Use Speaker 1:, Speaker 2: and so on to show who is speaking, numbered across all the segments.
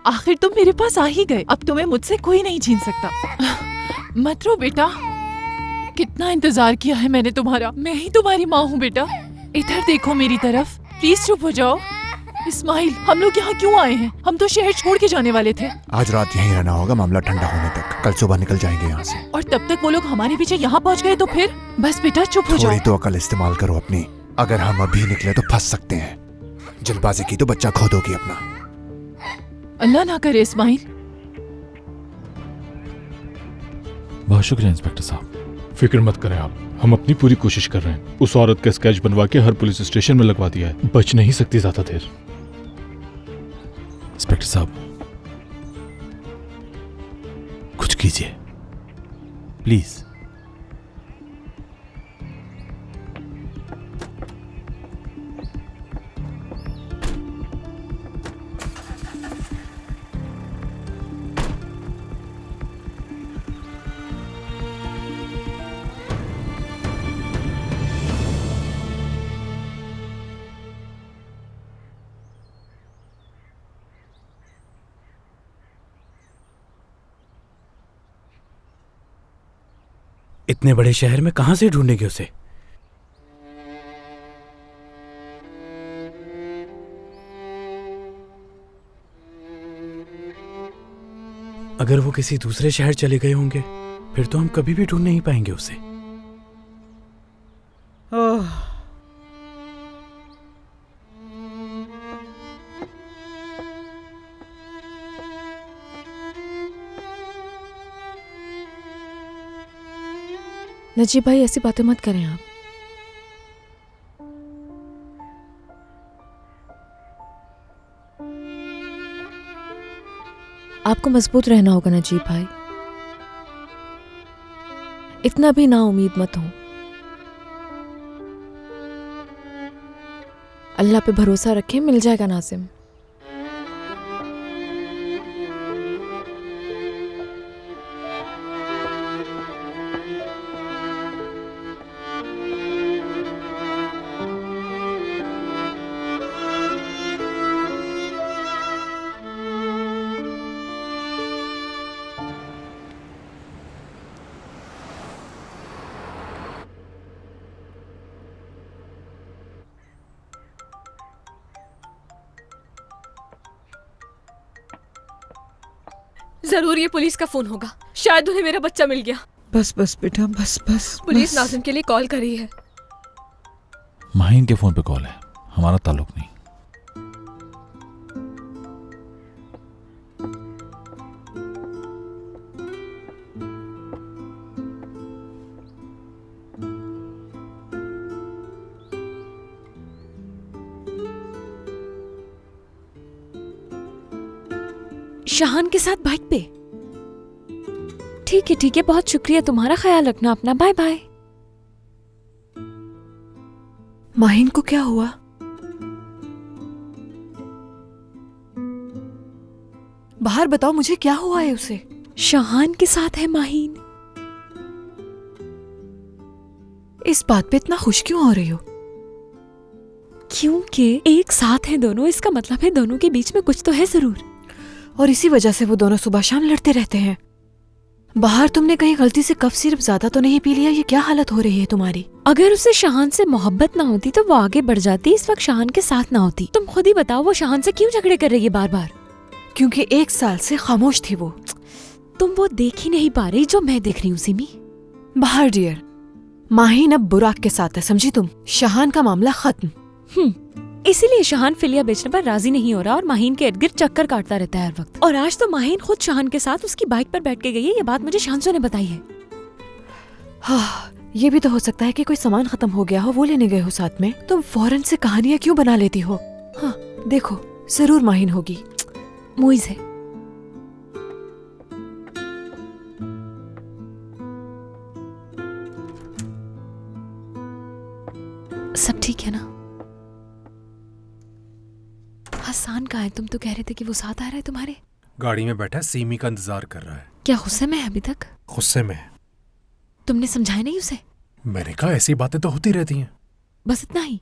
Speaker 1: आखिर तुम मेरे पास आ ही गए। अब तुम्हें मुझसे कोई नहीं छीन सकता। मत रो बेटा, कितना इंतजार किया है मैंने तुम्हारा। मैं ही तुम्हारी माँ हूँ बेटा। इधर देखो मेरी तरफ, प्लीज चुप हो जाओ। इस्माइल, हम लोग यहाँ क्यों आए हैं? हम तो शहर छोड़ के जाने वाले थे।
Speaker 2: आज रात यहीं रहना होगा, मामला ठंडा होने तक। कल सुबह निकल जाएंगे यहाँ से।
Speaker 1: और तब तक वो लोग हमारे पीछे यहाँ पहुँच गए तो फिर? बस बेटा चुप हो जाओ।
Speaker 2: थोड़ी तो अकल इस्तेमाल करो अपनी। अगर हम अभी निकले तो फंस सकते हैं। जल्दबाजी की तो बच्चा खो दोगी अपना।
Speaker 1: अल्लाह ना करे इस्माइल।
Speaker 3: बहुत शुक्रिया इंस्पेक्टर साहब। फिक्र मत करें आप, हम अपनी पूरी कोशिश कर रहे हैं। उस औरत का स्केच बनवा के हर पुलिस स्टेशन में लगवा दिया है। बच नहीं सकती ज्यादा देर। इंस्पेक्टर साहब, कुछ कीजिए प्लीज।
Speaker 4: इतने बड़े शहर में कहां से ढूंढेंगे उसे? अगर वो किसी दूसरे शहर चले गए होंगे फिर तो हम कभी भी ढूंढ नहीं पाएंगे उसे।
Speaker 5: नजीब भाई, ऐसी बातें मत करें आप। आपको मजबूत रहना होगा नजीब भाई। इतना भी ना उम्मीद मत हो। अल्लाह पे भरोसा रखें, मिल जाएगा नासिम।
Speaker 6: जरूर ये पुलिस का फोन होगा। शायद उन्हें मेरा बच्चा मिल गया।
Speaker 1: बस बस बेटा, बस बस।
Speaker 6: पुलिस नाज़िम के लिए कॉल कर रही है।
Speaker 3: माहिन के फोन पे कॉल है, हमारा ताल्लुक नहीं।
Speaker 5: शाहान के साथ बाइक पे? ठीक है, बहुत शुक्रिया। तुम्हारा ख्याल रखना अपना। Bye bye.
Speaker 1: माहिन को क्या हुआ? बाहर बताओ मुझे, क्या हुआ है उसे?
Speaker 5: शाहान के साथ है माहिन।
Speaker 1: इस बात पे इतना खुश क्यों हो रही हो?
Speaker 5: क्योंकि एक साथ हैं दोनों, इसका मतलब है दोनों के बीच में कुछ तो है जरूर।
Speaker 1: और इसी वजह से वो दोनों सुबह शाम लड़ते रहते हैं। बाहर तुमने कहीं गलती से कफ सिरप ज्यादा तो नहीं पी लिया? ये क्या हालत हो रही है तुम्हारी?
Speaker 5: अगर उसे शाहान से मोहब्बत ना होती तो वो आगे बढ़ जाती, इस वक्त शाहान के साथ ना होती। तुम खुद ही बताओ, वो शाहान से क्यों झगड़े कर रही है बार बार?
Speaker 1: क्योंकि 1 साल से खामोश थी वो।
Speaker 5: तुम वो देख ही नहीं पा रही जो मैं देख रही हूँ सिमी।
Speaker 1: बाहर डियर, माहिन अब बुराक के साथ है, समझी तुम? शाहान का मामला खत्म।
Speaker 5: इसीलिए शाहान फिलिया बेचने पर राजी नहीं हो रहा और माहिन के इर्द गिर्द चक्कर काटता रहता है हर वक्त। और आज तो माहिन खुद शाहान के साथ उसकी बाइक पर बैठ के गई है। ये बात मुझे शांसू ने बताई है।
Speaker 1: हाँ, ये भी तो हो सकता है कि कोई सामान खत्म हो गया हो, वो लेने गए हो साथ में। तुम फौरन से कहानियां क्यों बना लेती हो? हाँ देखो, जरूर माहिन होगी।
Speaker 5: मुइज है। सब ठीक है ना? हसन कहाँ है? तुम तो कह रहे थे कि वो साथ आ रहा है तुम्हारे।
Speaker 7: गाड़ी में बैठा सीमी का इंतजार कर रहा है।
Speaker 5: क्या गुस्से में है अभी तक?
Speaker 7: गुस्से में है।
Speaker 5: तुमने समझाया नहीं उसे?
Speaker 7: मैंने कहा ऐसी बातें तो होती रहती हैं।
Speaker 5: बस इतना ही?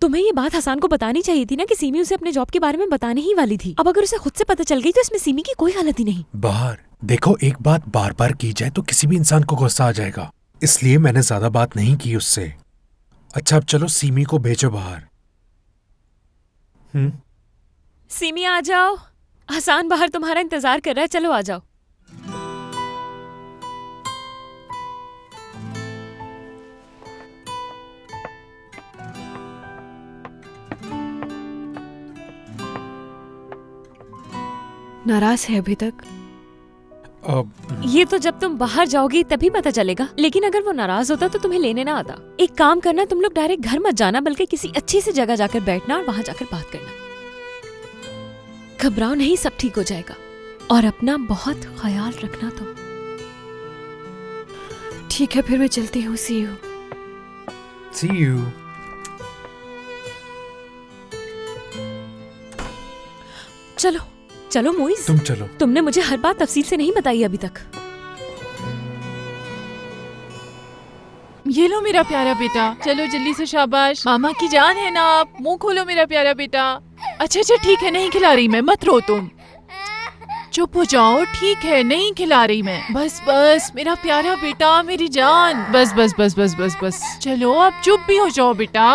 Speaker 5: तुम्हें ये बात हसान को बतानी चाहिए थी ना कि सीमी उसे अपने जॉब के बारे में बताने ही वाली थी। अब अगर उसे खुद से पता चल गई तो इसमें सीमी की कोई गलती नहीं।
Speaker 7: बाहर देखो, एक बात बार बार की जाए तो किसी भी इंसान को गुस्सा आ जाएगा, इसलिए मैंने ज्यादा बात नहीं की उससे। अच्छा, अब चलो सीमी को भेजो बाहर।
Speaker 5: सीमी आ जाओ, हसान बाहर तुम्हारा इंतजार कर रहा है, चलो आ जाओ।
Speaker 6: नाराज है अभी तक?
Speaker 7: अब
Speaker 5: ये तो जब तुम बाहर जाओगी तभी पता चलेगा, लेकिन अगर वो नाराज होता तो तुम्हें लेने ना आता। एक काम करना, तुम लोग डायरेक्ट घर मत जाना, बल्कि किसी अच्छी सी जगह जाकर बैठना और वहां जाकर बात करना। घबराओ नहीं, सब ठीक हो जाएगा। और अपना बहुत ख्याल रखना तुम।
Speaker 6: ठीक है, फिर मैं चलती हूँ। See you.
Speaker 7: See you.
Speaker 5: चलो चलो मोइज,
Speaker 7: तुम चलो।
Speaker 5: तुमने मुझे हर बात तफसील से नहीं बताई अभी तक।
Speaker 1: ये लो मेरा प्यारा बेटा, चलो जल्दी से, शाबाश। मामा की जान है ना आप, मुंह खोलो मेरा प्यारा बेटा। अच्छा अच्छा ठीक है, नहीं खिला रही मैं, मत रो तुम, चुप हो जाओ। ठीक है, नहीं खिला रही मैं, बस बस मेरा प्यारा बेटा, मेरी जान, बस बस बस बस बस बस। चलो अब चुप भी हो जाओ बेटा।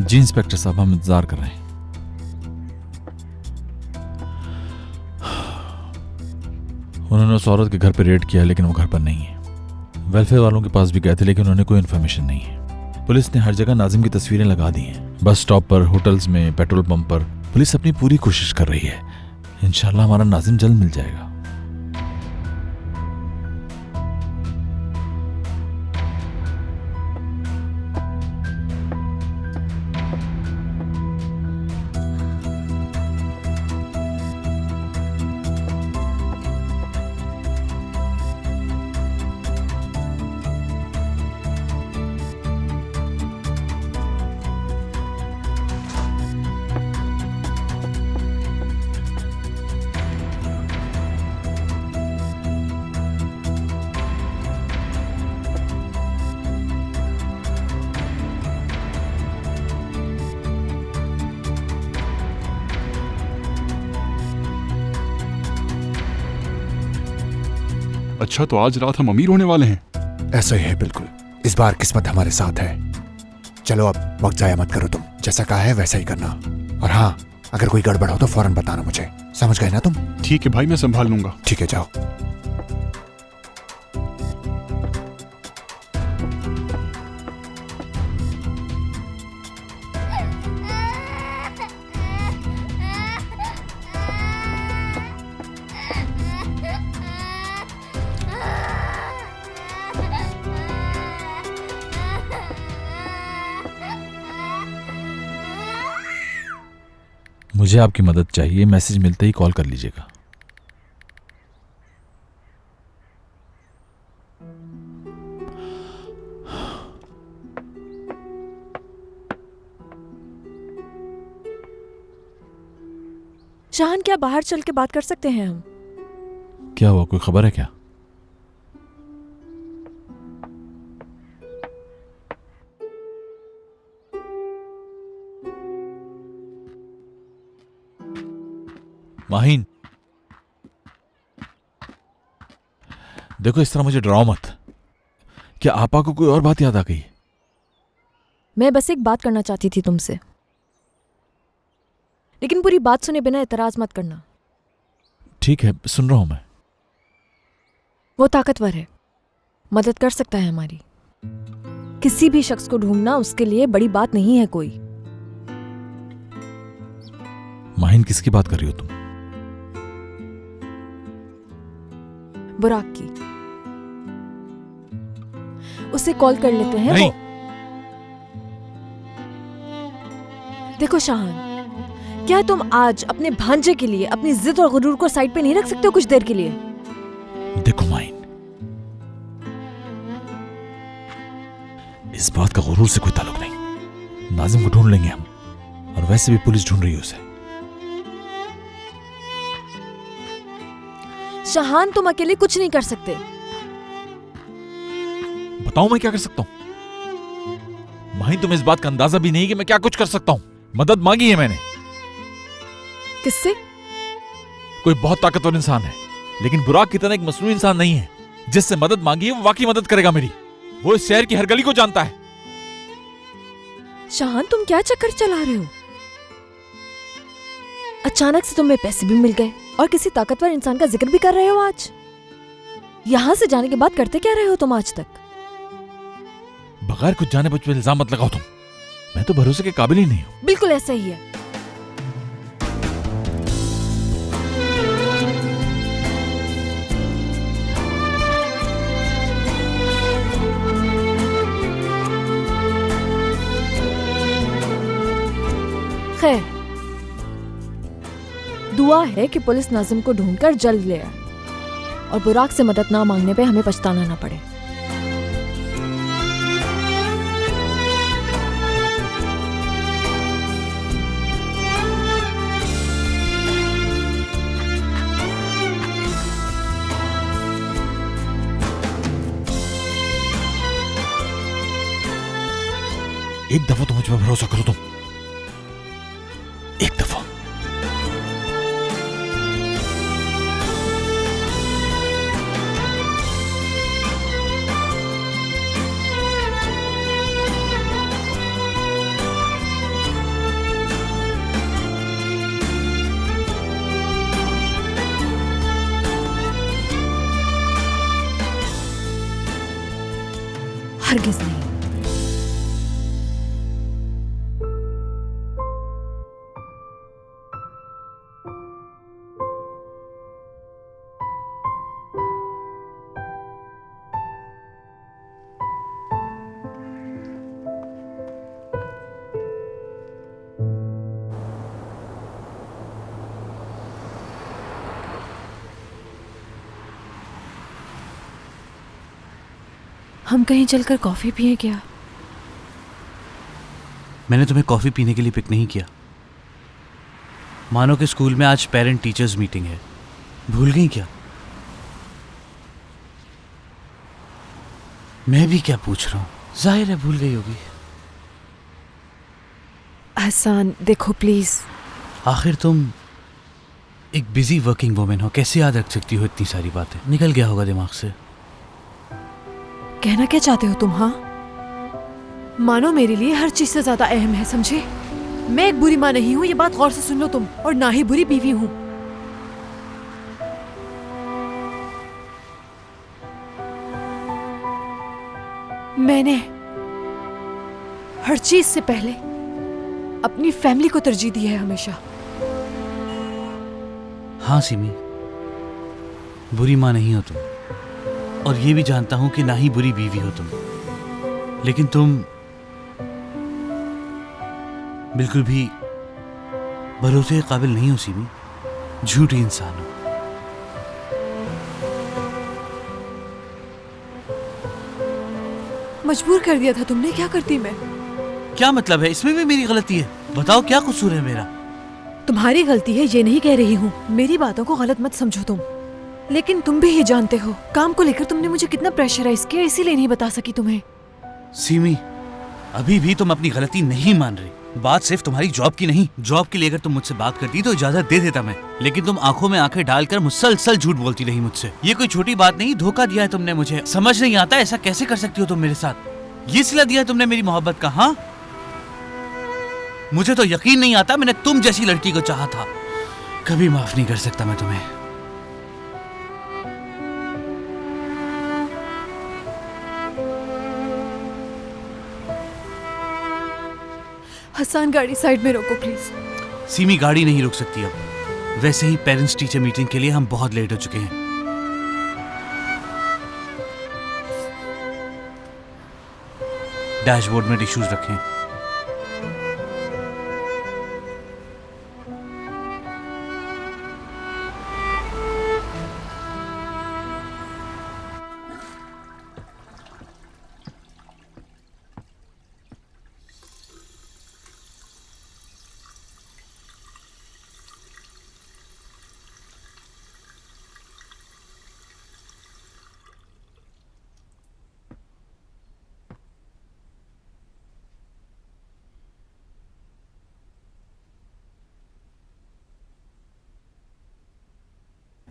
Speaker 8: जी इंस्पेक्टर साहब, हम इंतजार कर रहे हैं। उन्होंने उस औरत के घर पर रेड किया, लेकिन वो घर पर नहीं है। वेलफेयर वालों के पास भी गए थे, लेकिन उन्होंने कोई इन्फॉर्मेशन नहीं है। पुलिस ने हर जगह नाजिम की तस्वीरें लगा दी हैं, बस स्टॉप पर, होटल्स में, पेट्रोल पंप पर। पुलिस अपनी पूरी कोशिश कर रही है। इंशाल्लाह हमारा नाजिम जल्द मिल जाएगा।
Speaker 9: अच्छा, तो आज रात हम अमीर होने वाले हैं।
Speaker 2: ऐसा ही है, बिल्कुल। इस बार किस्मत हमारे साथ है। चलो अब वक्त जाया मत करो, तुम जैसा कहा है वैसा ही करना। और हाँ, अगर कोई गड़बड़ हो तो फौरन बताना मुझे, समझ गए ना तुम?
Speaker 9: ठीक है भाई, मैं संभाल लूंगा।
Speaker 2: ठीक है, जाओ।
Speaker 8: मुझे आपकी मदद चाहिए, मैसेज मिलते ही कॉल कर लीजिएगा।
Speaker 6: शाहान, क्या बाहर चल के बात कर सकते हैं हम?
Speaker 8: क्या हुआ, कोई खबर है क्या? माहीन, देखो इस तरह मुझे डराओ मत। क्या आपा को कोई और बात याद आ गई?
Speaker 6: मैं बस एक बात करना चाहती थी तुमसे, लेकिन पूरी बात सुने बिना एतराज मत करना।
Speaker 8: ठीक है, सुन रहा हूं मैं।
Speaker 6: वो ताकतवर है, मदद कर सकता है हमारी। किसी भी शख्स को ढूंढना उसके लिए बड़ी बात नहीं है कोई।
Speaker 8: माहीन, किसकी बात कर रही हो तुम?
Speaker 6: बुराक की। उसे कॉल कर लेते हैं।
Speaker 8: नहीं।
Speaker 6: देखो शाहान, क्या तुम आज अपने भांजे के लिए अपनी जिद और गुरूर को साइड पे नहीं रख सकते हो कुछ देर के लिए?
Speaker 8: देखो माइन, इस बात का गुरूर से कोई ताल्लुक नहीं। नाजिम को ढूंढ लेंगे हम, और वैसे भी पुलिस ढूंढ रही है उसे।
Speaker 6: शहान, तुम अकेले कुछ नहीं कर सकते।
Speaker 8: बताओ मैं क्या कर सकता हूं? माहिन, तुम्हें इस बात का अंदाजा भी नहीं कि मैं क्या कुछ कर सकता हूं। मदद मांगी है मैंने।
Speaker 6: किससे?
Speaker 8: कोई बहुत ताकतवर इंसान है, लेकिन बुराक की तरह एक मसनूई इंसान नहीं है। जिससे मदद मांगी है वो वाकई मदद करेगा मेरी। वो इस शहर की हर गली को जानता है।
Speaker 6: शहान, तुम क्या चक्कर चला रहे हो? अचानक से तुम्हें पैसे भी मिल गए और किसी ताकतवर इंसान का जिक्र भी कर रहे हो आज। यहां से जाने के बाद करते क्या रहे हो तुम आज तक?
Speaker 8: बगैर कुछ जाने मुझ पर इल्जाम मत लगाओ तुम। मैं तो भरोसे के काबिल ही नहीं हूं।
Speaker 6: बिल्कुल ऐसा ही है। खैर, दुआ है कि पुलिस नाजिम को ढूंढकर जल्द ले आए और बुराक से मदद ना मांगने पे हमें पछताना ना पड़े।
Speaker 8: एक दफा तो मुझ पर भरोसा करो तुम। एक दफा।
Speaker 6: हरगिज नहीं। हम कहीं चलकर कॉफी पिए क्या?
Speaker 4: मैंने तुम्हें कॉफी पीने के लिए पिक नहीं किया। मानो कि स्कूल में आज पेरेंट टीचर्स मीटिंग है। भूल गई क्या? मैं भी क्या पूछ रहा हूँ, जाहिर है भूल गई होगी।
Speaker 6: हसन, देखो प्लीज।
Speaker 4: आखिर तुम एक बिजी वर्किंग वुमेन हो, कैसे याद रख सकती हो इतनी सारी बातें? निकल गया होगा दिमाग से।
Speaker 6: कहना क्या चाहते हो तुम? हाँ, मानो मेरे लिए हर चीज से ज्यादा अहम है, समझे? मैं एक बुरी माँ नहीं हूँ, ये बात गौर से सुन लो तुम, और ना ही बुरी बीवी हूँ। मैंने हर चीज से पहले अपनी फैमिली को तरजीह दी है हमेशा।
Speaker 4: हाँ सिमी, बुरी माँ नहीं हो तुम, और ये भी जानता हूं कि ना ही बुरी बीवी हो तुम, लेकिन तुम बिल्कुल भी भरोसे के काबिल नहीं हो सिमी। झूठी इंसान हो।
Speaker 6: मजबूर कर दिया था तुमने, क्या करती मैं?
Speaker 4: क्या मतलब है? इसमें भी मेरी गलती है? बताओ क्या कसूर है मेरा?
Speaker 6: तुम्हारी गलती है ये नहीं कह रही हूँ, मेरी बातों को गलत मत समझो तुम, लेकिन तुम भी ये जानते हो काम को लेकर तुमने मुझे कितना प्रेशराइज किया, इसीलिए नहीं बता सकी तुम्हें।
Speaker 4: सीमी, अभी भी तुम अपनी गलती नहीं मान रही। बात सिर्फ तुम्हारी जॉब की नहीं। जॉब के लिए अगर तुम मुझसे बात करती तो इजाजत दे देता मैं, लेकिन तुम आंखों में आंखें डालकर मुसलसल झूठ बोलती रही मुझसे। ये कोई छोटी बात नहीं, धोखा दिया है तुमने मुझे। समझ नहीं आता ऐसा कैसे कर सकती हो तुम मेरे साथ? ये सिला दिया तुमने मेरी मोहब्बत का। हाँ, मुझे तो यकीन नहीं आता मैंने तुम जैसी लड़की को चाहा था। कभी माफ नहीं कर सकता मैं तुम्हें।
Speaker 6: हसन, गाड़ी साइड में रोको प्लीज।
Speaker 4: सीमी, गाड़ी नहीं रुक सकती अब। वैसे ही पेरेंट्स टीचर मीटिंग के लिए हम बहुत लेट हो चुके हैं। डैशबोर्ड में टिश्यूज रखें।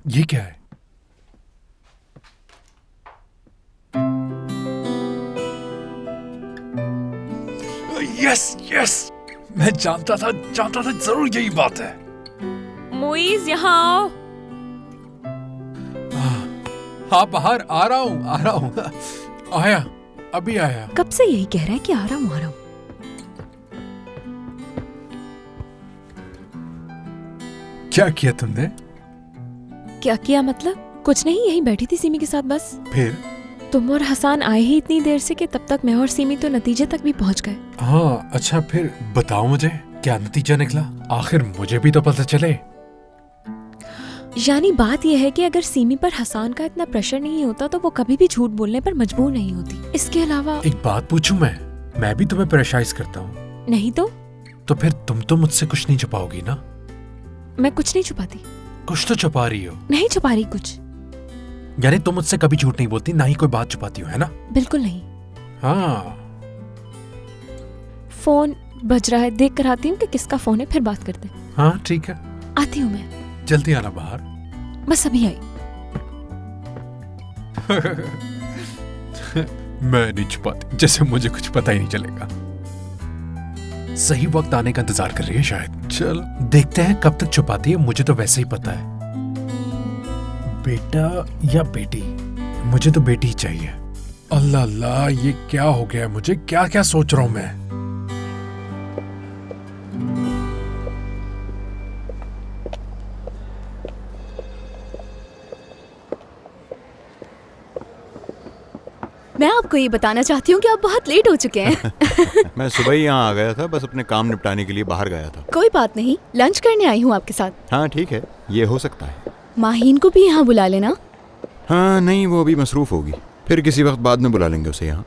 Speaker 7: ये क्या है? यस यस, मैं जानता था जरूर यही बात है।
Speaker 5: मुइज यहाँ आओ।
Speaker 7: हाँ बाहर आ रहा हूँ आया, अभी आया।
Speaker 5: कब से यही कह रहा है कि आ रहा हूँ।
Speaker 7: क्या किया तुमने?
Speaker 5: क्या किया मतलब? कुछ नहीं, यही बैठी थी सिमी के साथ बस।
Speaker 7: फिर?
Speaker 5: तुम और हसान आए ही इतनी देर से कि तब तक मैं और सिमी तो नतीजे तक भी पहुंच गए।
Speaker 7: हाँ अच्छा, फिर बताओ मुझे क्या नतीजा निकला? आखिर मुझे भी तो पता चले।
Speaker 5: यानी बात यह है कि अगर सिमी पर हसान का इतना प्रेशर नहीं होता तो वो कभी भी झूठ बोलने पर मजबूर नहीं होती। इसके अलावा
Speaker 7: एक बात पूछूं मैं भी तुम्हें प्रेशराइज करता हूँ।
Speaker 5: नहीं
Speaker 7: तो फिर तुम तो मुझसे कुछ नहीं छुपाओगी ना?
Speaker 5: मैं कुछ नहीं छुपाती।
Speaker 7: कुछ तो छुपा रही हो।
Speaker 5: नहीं छुपा रही कुछ।
Speaker 7: यानी तुम मुझसे कभी झूठ नहीं बोलती, ना ही कोई बात छुपाती हो, है ना?
Speaker 5: बिल्कुल नहीं।
Speaker 7: हाँ।
Speaker 5: फोन बज रहा है, देख कर आती हूँ कि किसका फोन है, फिर बात करते।
Speaker 7: हाँ ठीक है,
Speaker 5: आती हूँ मैं।
Speaker 7: जल्दी आना बाहर।
Speaker 5: बस अभी आई।
Speaker 7: मैं नहीं छुपाती, जैसे मुझे कुछ पता ही नहीं चलेगा। सही वक्त आने का इंतजार कर रही है शायद। चलो देखते हैं कब तक छुपाती है, मुझे तो वैसे ही पता है। बेटा या बेटी? मुझे तो बेटी ही चाहिए। अल्लाह अल्लाह, ये क्या हो गया मुझे? क्या क्या सोच रहा हूं मैं?
Speaker 10: मैं आपको ये बताना चाहती हूँ कि आप बहुत लेट हो चुके हैं।
Speaker 2: मैं सुबह ही यहाँ आ गया था, बस अपने काम निपटाने के लिए बाहर गया था।
Speaker 10: कोई बात नहीं, लंच करने आई हूँ आपके साथ।
Speaker 2: हाँ ठीक है, ये हो सकता है।
Speaker 10: माहीन को भी यहाँ बुला लेना।
Speaker 2: हाँ नहीं, वो अभी मसरूफ होगी, फिर किसी वक्त बाद में बुला लेंगे उसे यहाँ।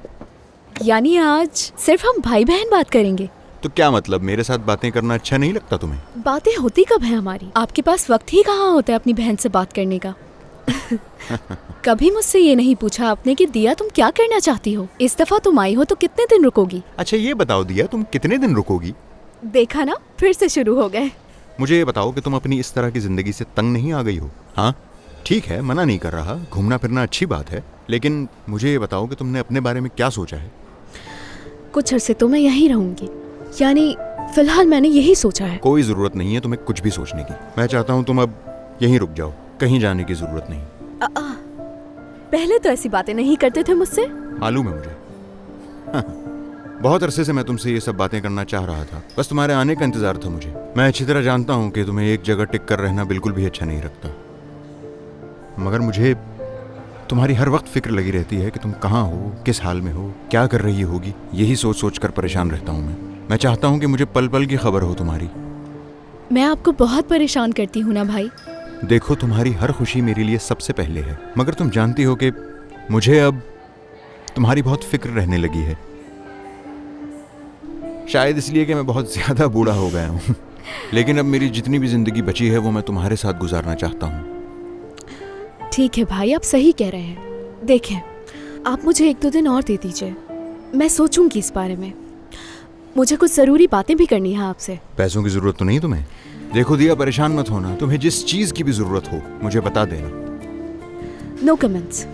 Speaker 10: यानी आज सिर्फ हम भाई बहन बात करेंगे?
Speaker 2: तो क्या मतलब, मेरे साथ बातें करना अच्छा नहीं लगता तुम्हें?
Speaker 10: बातें होती कब है हमारी? आपके पास वक्त ही कहाँ होता है अपनी बहन से बात करने का। कभी मुझसे ये नहीं पूछा आपने कि दिया तुम क्या करना चाहती हो? इस दफा तुम आई हो तो कितने दिन रुकोगी?
Speaker 2: अच्छा ये बताओ दिया, तुम कितने दिन रुकोगी?
Speaker 10: देखा ना, फिर से शुरू हो गए।
Speaker 2: मुझे ये बताओ कि तुम अपनी इस तरह की जिंदगी से तंग नहीं आ गई हो? हाँ ठीक है, मना नहीं कर रहा, घूमना फिरना अच्छी बात है, लेकिन मुझे ये बताओ कि तुमने अपने बारे में क्या सोचा है?
Speaker 10: कुछ अरसे तो मैं यहीं रहूंगी, यानी फिलहाल मैंने यही सोचा है।
Speaker 2: कोई जरूरत नहीं है तुम्हें कुछ भी सोचने की। मैं चाहता हूँ तुम अब यहीं रुक जाओ, कहीं जाने की जरूरत नहीं।
Speaker 10: पहले तो ऐसी बातें नहीं करते थे मुझसे।
Speaker 2: मालूम है मुझे। बहुत अरसे से मैं तुमसे ये सब बातें करना चाह रहा था, बस तुम्हारे आने का इंतजार था मुझे। मैं अच्छी तरह जानता हूँ कि तुम्हें एक जगह टिक कर रहना बिल्कुल भी अच्छा नहीं लगता, मगर मुझे तुम्हारी हर वक्त फिक्र लगी रहती है कि तुम कहाँ हो, किस हाल में हो, क्या कर रही होगी। यही सोच सोच कर परेशान रहता हूँ मैं चाहता हूँ कि मुझे पल पल की खबर हो तुम्हारी।
Speaker 10: मैं आपको बहुत परेशान करती हूँ ना भाई?
Speaker 2: देखो तुम्हारी हर खुशी मेरे लिए सबसे पहले है, मगर तुम जानती हो कि मुझे अब तुम्हारी बहुत फिक्र रहने लगी है। शायद इसलिए कि मैं बहुत ज्यादा बूढ़ा हो गया हूँ। लेकिन अब मेरी जितनी भी जिंदगी बची है वो मैं तुम्हारे साथ गुजारना चाहता हूँ।
Speaker 10: ठीक है भाई, आप सही कह रहे हैं। देखें, आप मुझे 1-2 दिन और दे दीजिए, मैं सोचूंगी इस बारे में। मुझे कुछ जरूरी बातें भी करनी है आपसे।
Speaker 2: पैसों की जरूरत तो नहीं तुम्हें? देखो दिया, परेशान मत होना, तुम्हें जिस चीज की भी जरूरत हो मुझे बता देना।
Speaker 10: No comments.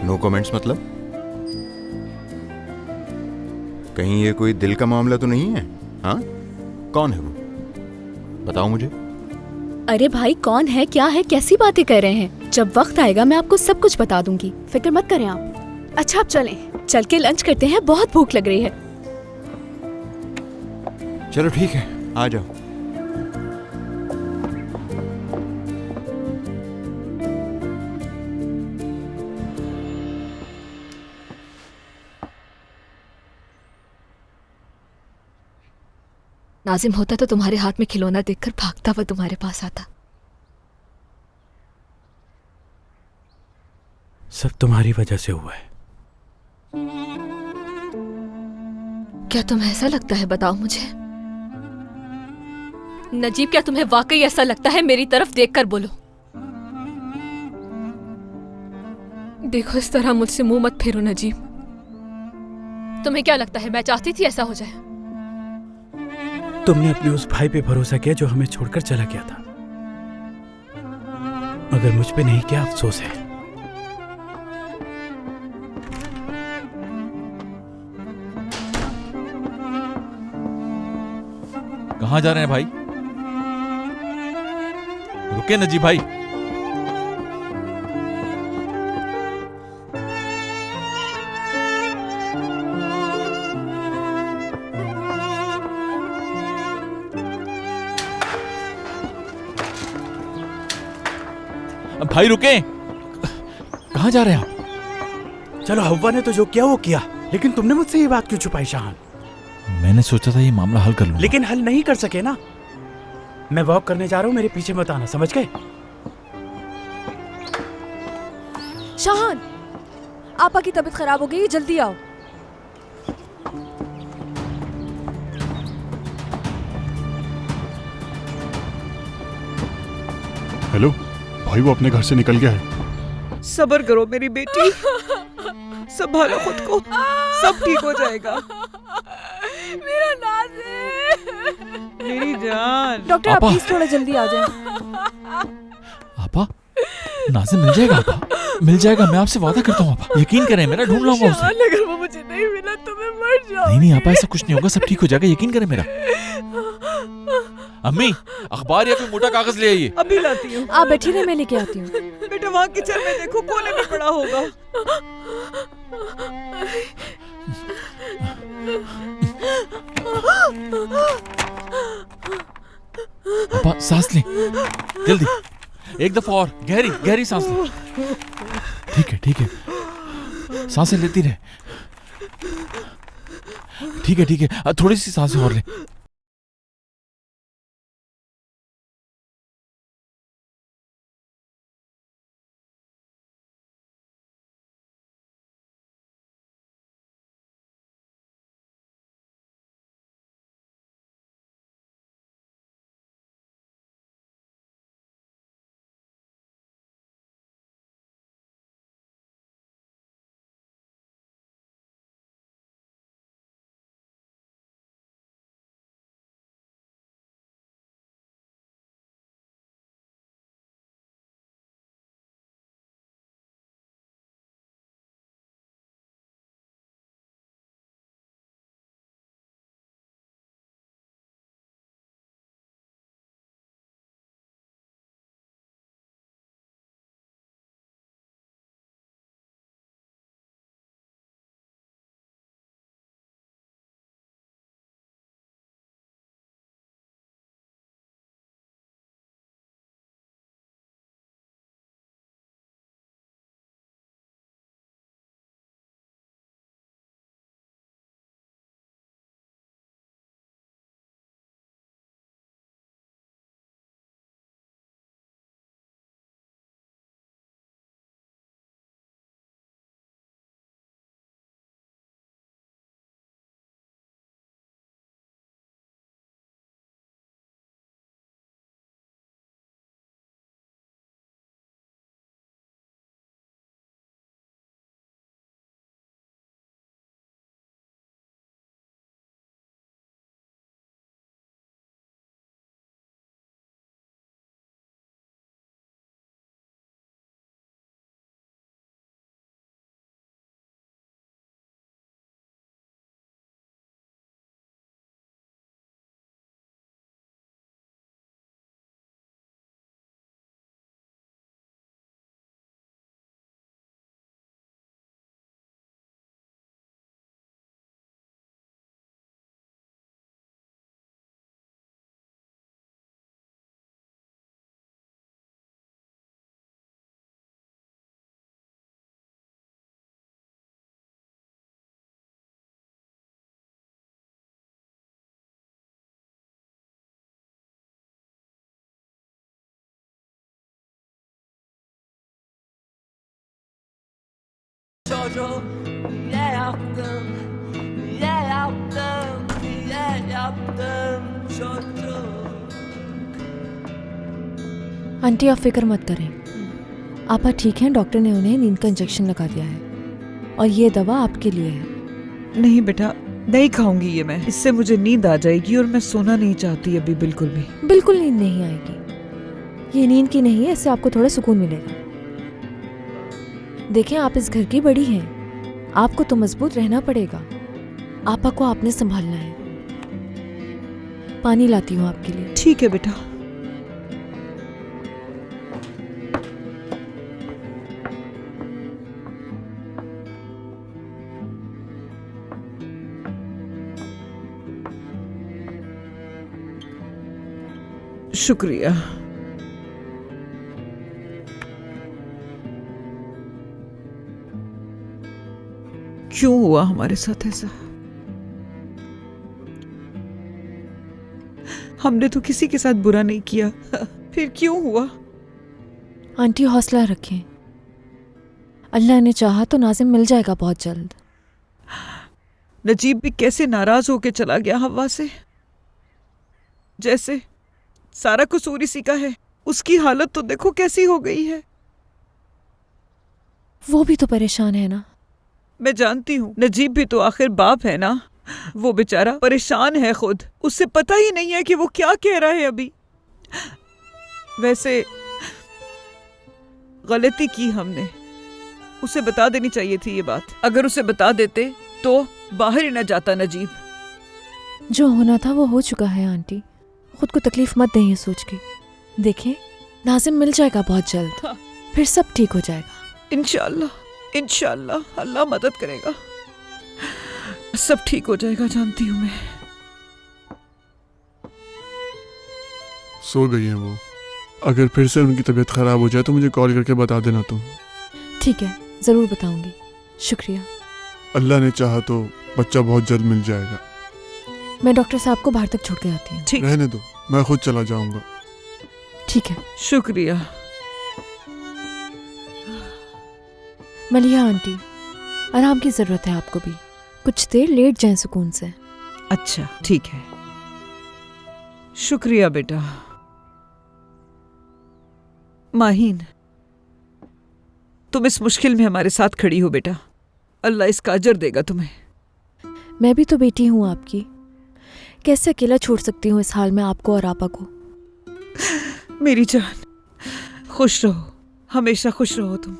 Speaker 2: नो कमेंट्स मतलब? कहीं ये कोई दिल का मामला तो नहीं है? हाँ, कौन है वो, बताओ मुझे।
Speaker 10: अरे भाई, कौन है, क्या है, कैसी बातें कर रहे हैं? जब वक्त आएगा मैं आपको सब कुछ बता दूंगी, फिक्र मत करें आप। अच्छा आप चलें, चल के लंच करते हैं, बहुत भूख लग रही है।
Speaker 2: चलो ठीक है, आ जाओ।
Speaker 10: नाजिम होता तो तुम्हारे हाथ में खिलौना देखकर भागता हुआ तुम्हारे पास आता।
Speaker 11: सब तुम्हारी वजह से हुआ है।
Speaker 10: क्या तुम्हें ऐसा लगता है? बताओ मुझे। नजीब, क्या तुम्हें वाकई ऐसा लगता है? मेरी तरफ देखकर बोलो। देखो, इस तरह मुझसे मुंह मत फेरो नजीब। तुम्हें क्या लगता है मैं चाहती थी ऐसा हो जाए?
Speaker 11: तुमने अपने उस भाई पे भरोसा किया जो हमें छोड़कर चला गया था, मगर मुझ पे नहीं, क्या अफसोस है।
Speaker 8: कहाँ जा रहे हैं भाई? रुके नजीब भाई। भाई रुके, कहाँ जा रहे हैं आप?
Speaker 11: चलो, हव्वा ने तो जो किया वो किया, लेकिन तुमने मुझसे ये बात क्यों छुपाई शाहान?
Speaker 8: मैंने सोचा था ये मामला हल कर लूंगा।
Speaker 11: लेकिन हल नहीं कर सके ना। मैं वॉक करने जा रहा हूँ, मेरे पीछे मत आना, समझ गए?
Speaker 10: शाहान, आपा की तबीयत खराब हो गई, जल्दी आओ।
Speaker 9: हेलो भाई, वो अपने घर से निकल गया है।
Speaker 12: सब्र करो मेरी बेटी, संभालो खुद को, सब ठीक हो जाएगा।
Speaker 10: मेरा नाज़िम,
Speaker 12: मेरी जान।
Speaker 10: डॉक्टर आप प्लीज थोड़ा जल्दी आ जाएं।
Speaker 8: आपा, नाज़िम मिल जाएगा आपा, मिल जाएगा, मैं आपसे वादा करता हूँ आपा, यकीन करें, मेरा ढूंढ लाऊंगा उसे।
Speaker 10: अगर वो मुझे नहीं मिला तो मैं मर जाऊंगी।
Speaker 8: नहीं नहीं आपा, ऐसा कुछ नहीं होगा, सब ठीक हो जाएगा, यकीन करें मेरा। अम्मी, अखबार या कोई मोटा कागज ले आइए।
Speaker 12: अभी लाती हूँ।
Speaker 10: आप बैठी रहे, मैं लेके आती हूँ।
Speaker 12: बेटा वहाँ किचन में देखो, कोने में पड़ा होगा।
Speaker 8: आपा सांस लें, जल्दी, एक दफा और, गहरी गहरी सांस लें। ठीक है, सांसें लेती रहे। ठीक है, थोड़ी सी सांसें और लें।
Speaker 6: आंटी आप फिक्र मत करें, आपा ठीक हैं, डॉक्टर ने उन्हें नींद का इंजेक्शन लगा दिया है और ये दवा आपके लिए है।
Speaker 12: नहीं बेटा, नहीं खाऊंगी ये मैं, इससे मुझे नींद आ जाएगी और मैं सोना नहीं चाहती अभी बिल्कुल भी।
Speaker 6: बिल्कुल नींद नहीं आएगी, ये नींद की नहीं है, इससे आपको थोड़ा सुकून मिलेगा। देखें, आप इस घर की बड़ी हैं, आपको तो मजबूत रहना पड़ेगा। आपा को आपने संभालना है। पानी लाती हूँ आपके लिए।
Speaker 12: ठीक है बेटा। शुक्रिया। क्यों हुआ हमारे साथ ऐसा? हमने तो किसी के साथ बुरा नहीं किया, फिर क्यों हुआ?
Speaker 6: आंटी हौसला रखें, अल्लाह ने चाहा तो नाजिम मिल जाएगा बहुत जल्द।
Speaker 12: नजीब भी कैसे नाराज होके चला गया हवा से, जैसे सारा कसूर इसी का है। उसकी हालत तो देखो कैसी हो गई है।
Speaker 6: वो भी तो परेशान है ना।
Speaker 12: मैं जानती हूँ, नजीब भी तो आखिर बाप है ना। वो बेचारा परेशान है खुद, उसे पता ही नहीं है कि वो क्या कह रहा है अभी। वैसे गलती की हमने, उसे बता देनी चाहिए थी ये बात। अगर उसे बता देते तो बाहर ही न जाता नजीब।
Speaker 6: जो होना था वो हो चुका है आंटी, खुद को तकलीफ मत दें ये सोच के। देखें, नाजिम मिल जाएगा बहुत जल्द, फिर सब ठीक हो जाएगा।
Speaker 12: इंशाल्लाह, इंशाल्लाह अल्लाह मदद करेगा, सब ठीक हो जाएगा, जानती हूँ मैं।
Speaker 9: सो गई है वो। अगर फिर से उनकी तबीयत खराब हो जाए तो मुझे कॉल करके बता देना तुम।
Speaker 6: ठीक है, जरूर बताऊंगी। शुक्रिया।
Speaker 9: अल्लाह ने चाहा तो बच्चा बहुत जल्द मिल जाएगा।
Speaker 6: मैं डॉक्टर साहब को बाहर तक छोड़ के आती हूँ।
Speaker 12: ठीक,
Speaker 9: रहने दो, मैं खुद चला जाऊंगा।
Speaker 6: ठीक है।
Speaker 12: शुक्रिया।
Speaker 6: मलिहा आंटी, आराम की जरूरत है आपको भी, कुछ देर लेट जाएं सुकून से।
Speaker 12: अच्छा ठीक है, शुक्रिया बेटा। माहीन, तुम इस मुश्किल में हमारे साथ खड़ी हो बेटा, अल्लाह इसका अजर देगा तुम्हें।
Speaker 6: मैं भी तो बेटी हूँ आपकी, कैसे अकेला छोड़ सकती हूँ इस हाल में आपको और आपा को।
Speaker 12: मेरी जान, खुश रहो, हमेशा खुश रहो तुम।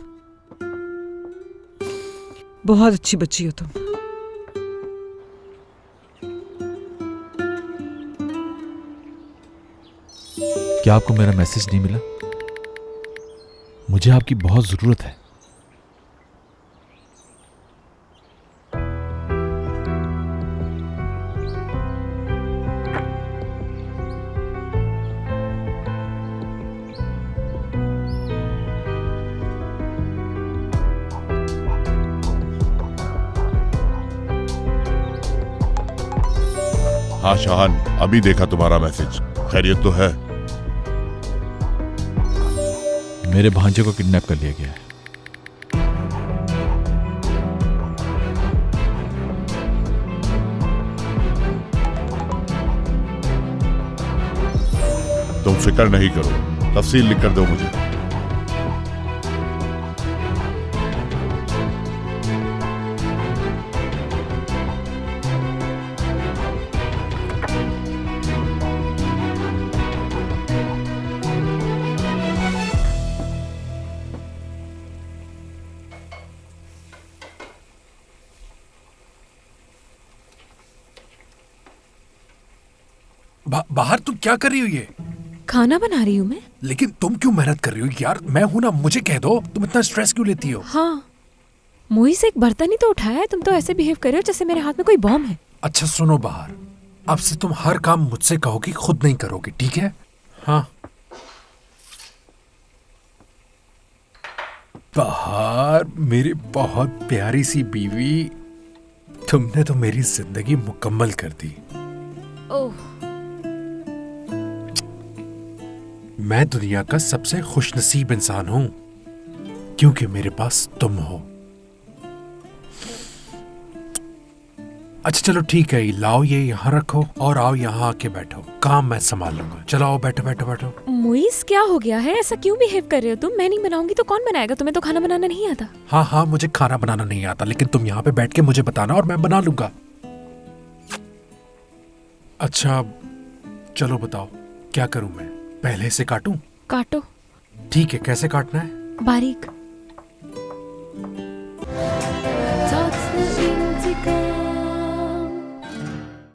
Speaker 12: बहुत अच्छी बच्ची हो तुम।
Speaker 8: क्या आपको मेरा मैसेज नहीं मिला? मुझे आपकी बहुत जरूरत है।
Speaker 13: हाँ शाहान, अभी देखा तुम्हारा मैसेज। खैरियत तो है?
Speaker 8: मेरे भांजे को किडनैप कर लिया गया है।
Speaker 13: तुम फिक्र नहीं करो, तफसील लिख कर दो मुझे।
Speaker 7: बाहर तुम क्या कर रही हो? ये
Speaker 6: खाना बना रही हूँ मैं।
Speaker 7: लेकिन तुम क्यों मेहनत कर रही हो यार? मैं हूं ना, मुझे कह दो। तुम इतना स्ट्रेस क्यों लेती हो?
Speaker 6: हाँ, मुई से एक बर्तन ही तो उठाया है, तुम तो ऐसे बिहेव कर रहे हो जैसे मेरे हाथ में कोई बॉम्ब है।
Speaker 7: अच्छा सुनो बाहर, अब से तुम हर काम मुझसे कहोगी, खुद नहीं करोगी, ठीक है? हाँ। बाहर मेरी बहुत प्यारी सी बीवी, तुमने तो मेरी जिंदगी मुकम्मल कर दी।
Speaker 6: ओह,
Speaker 7: मैं दुनिया का सबसे खुशनसीब इंसान हूं क्योंकि मेरे पास तुम हो। अच्छा चलो ठीक है, लाओ ये यहाँ रखो और आओ यहाँ आके बैठो, काम मैं संभाल लूंगा। चलो आओ, बैठो बैठो बैठो।
Speaker 6: मुइस क्या हो गया है? ऐसा क्यों बिहेव कर रहे हो तुम? मैं नहीं बनाऊंगी तो कौन बनाएगा? तुम्हें तो खाना बनाना नहीं आता।
Speaker 7: हाँ हाँ, मुझे खाना बनाना नहीं आता, लेकिन तुम यहाँ पे बैठ के मुझे बताना और मैं बना लूंगा। अच्छा चलो बताओ क्या करूं मैं? पहले से काटूं?
Speaker 10: काटो।
Speaker 7: ठीक है, कैसे काटना है?
Speaker 10: बारीक।